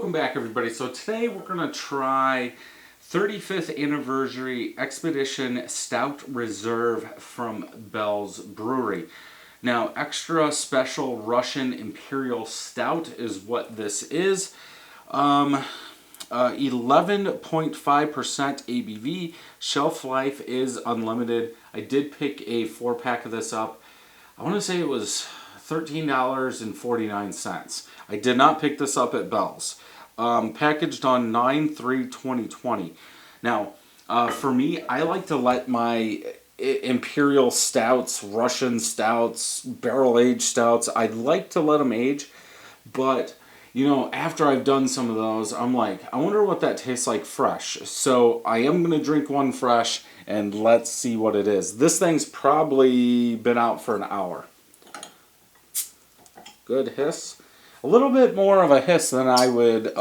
Welcome back, everybody. So today we're going to try 35th Anniversary Expedition Stout Reserve from Bell's Brewery. Now, extra special Russian Imperial Stout is what this is. 11.5% ABV. Shelf life is unlimited. I did pick a 4-pack of this up. I want to say it was $13.49. I did not pick this up at Bell's. Packaged on 9/3/2020. Now, for me, I like to let my Imperial Stouts, Russian Stouts, barrel-aged Stouts, I like to let them age. But, you know, after I've done some of those, I'm like, I wonder what that tastes like fresh. So I am going to drink one fresh, and let's see what it is. This thing's probably been out for an hour. Good hiss. A little bit more of a hiss than I would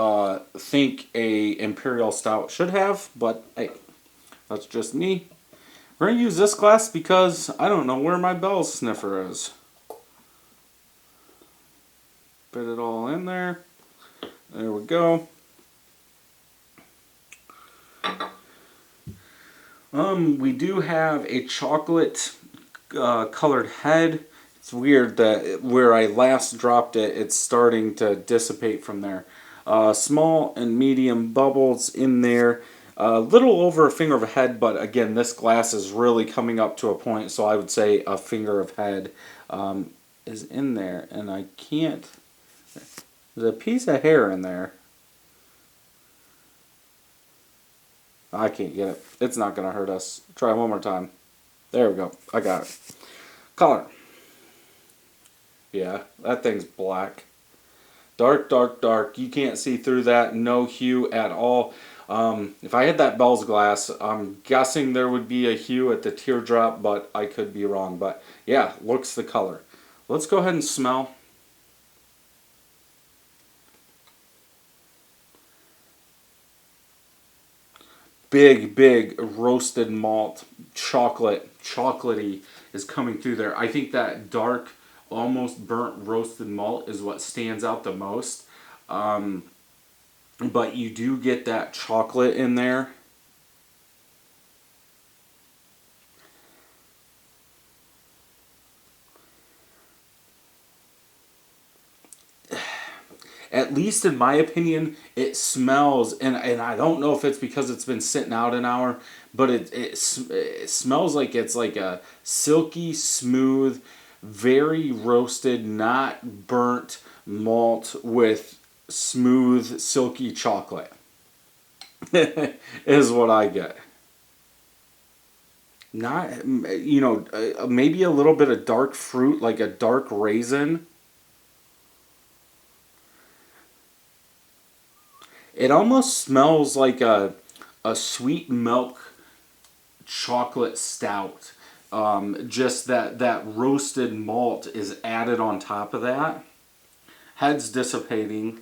think a Imperial Stout should have, but hey, that's just me. We're going to use this glass because I don't know where my Bell's sniffer is. Put it all in there. There we go. We do have a chocolate colored head. It's weird that where I last dropped it, it's starting to dissipate from there. Small and medium bubbles in there. A little over a finger of a head, but again, this glass is really coming up to a point, so I would say a finger of head is in there. And I can't... There's a piece of hair in there. I can't get it. It's not going to hurt us. Try one more time. There we go. I got it. Color. Yeah, that thing's black. Dark, dark, dark. You can't see through that. No hue at all. If I had that Bell's glass, I'm guessing there would be a hue at the teardrop, but I could be wrong. But yeah, looks the color. Let's go ahead and smell. Big, big roasted malt, chocolatey is coming through there. I think that dark, almost burnt roasted malt is what stands out the most. But you do get that chocolate in there. At least in my opinion, it smells, and I don't know if it's because it's been sitting out an hour, but it smells like it's like a silky, smooth, very roasted, not burnt malt with smooth, silky chocolate. Is what I get. Not, you know, maybe a little bit of dark fruit, like a dark raisin. It almost smells like a sweet milk chocolate stout. Just that roasted malt is added on top of that. Head's dissipating.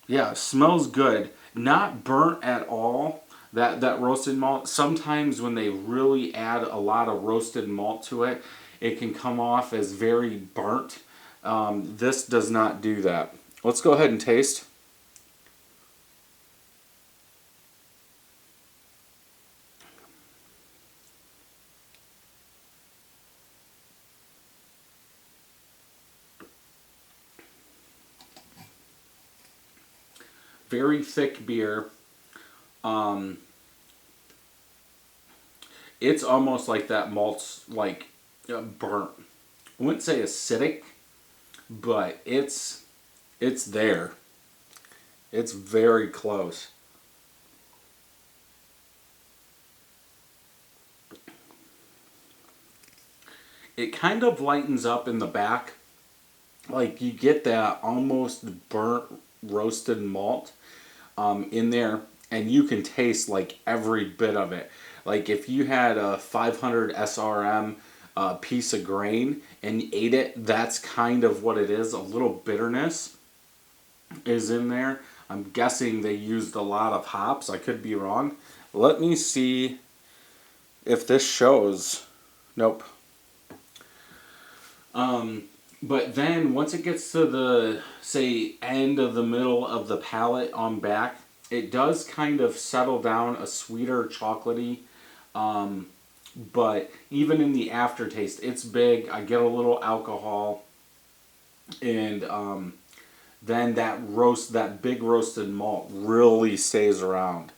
Yeah, smells good. Not burnt at all. That roasted malt. Sometimes when they really add a lot of roasted malt to it, it can come off as very burnt. This does not do that. Let's go ahead and taste. Very thick beer. It's almost like that malt's like burnt. I wouldn't say acidic, but it's there. It's very close. It kind of lightens up in the back. Like you get that almost burnt roasted malt in there, and you can taste like every bit of it. Like if you had a 500 SRM piece of grain and ate it, that's kind of what it is. A little bitterness is in there. I'm guessing they used a lot of hops. I could be wrong. Let me see if this shows. Nope. But then once it gets to the, say, end of the middle of the palate on back, it does kind of settle down a sweeter chocolatey. But even in the aftertaste, it's big. I get a little alcohol, and then that big roasted malt really stays around.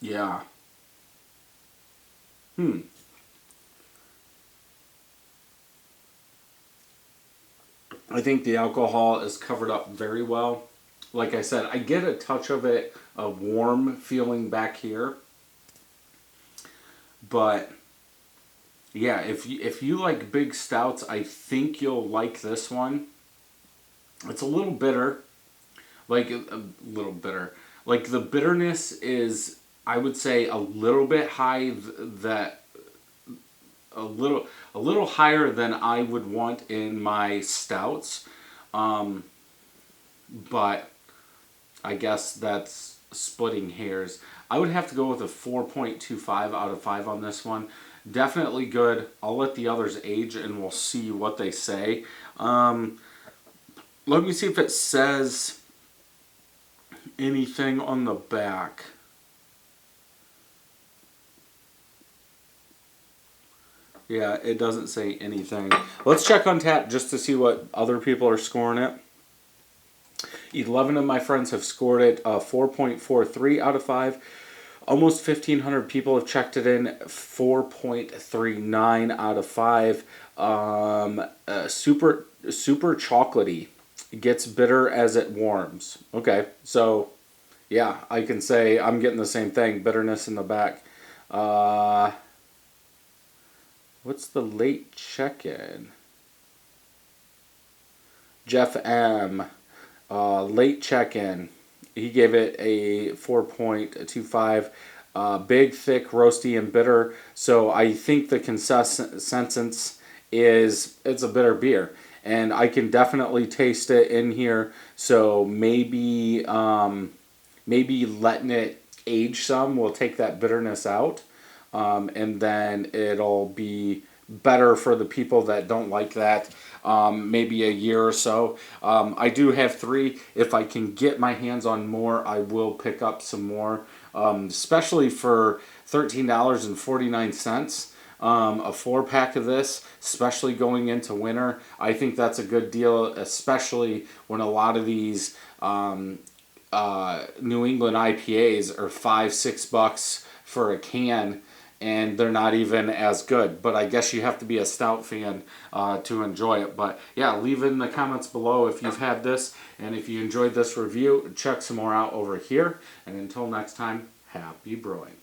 Yeah. Hmm. I think the alcohol is covered up very well. Like I said, I get a touch of it, a warm feeling back here. But yeah, if you like big stouts, I think you'll like this one. It's a little bitter, like a little bitter. Like the bitterness is, I would say, a little bit high. That a little higher than I would want in my stouts. Um, but I guess that's splitting hairs. I would have to go with a 4.25 out of 5 on this one. Definitely good. I'll let the others age and we'll see what they say. Let me see if it says anything on the back. Yeah, it doesn't say anything. Let's check on tap just to see what other people are scoring it. 11 of my friends have scored it 4.43 out of 5. Almost 1,500 people have checked it in 4.39 out of 5. Super chocolatey. It gets bitter as it warms. Okay, so yeah, I can say I'm getting the same thing. Bitterness in the back. Uh, what's the late check-in? Jeff M. Late check-in. He gave it a 4.25. Big, thick, roasty, and bitter. So I think the consensus is it's a bitter beer. And I can definitely taste it in here. So maybe letting it age some will take that bitterness out. And then it'll be better for the people that don't like that. Maybe a year or so. I do have 3. If I can get my hands on more, I will pick up some more. Especially for $13.49. A 4-pack of this, especially going into winter. I think that's a good deal, especially when a lot of these New England IPAs are $5-6 for a can, and they're not even as good. But I guess you have to be a stout fan to enjoy it. But yeah, leave in the comments below if you've had this, and if you enjoyed this review, check some more out over here. And until next time, happy brewing.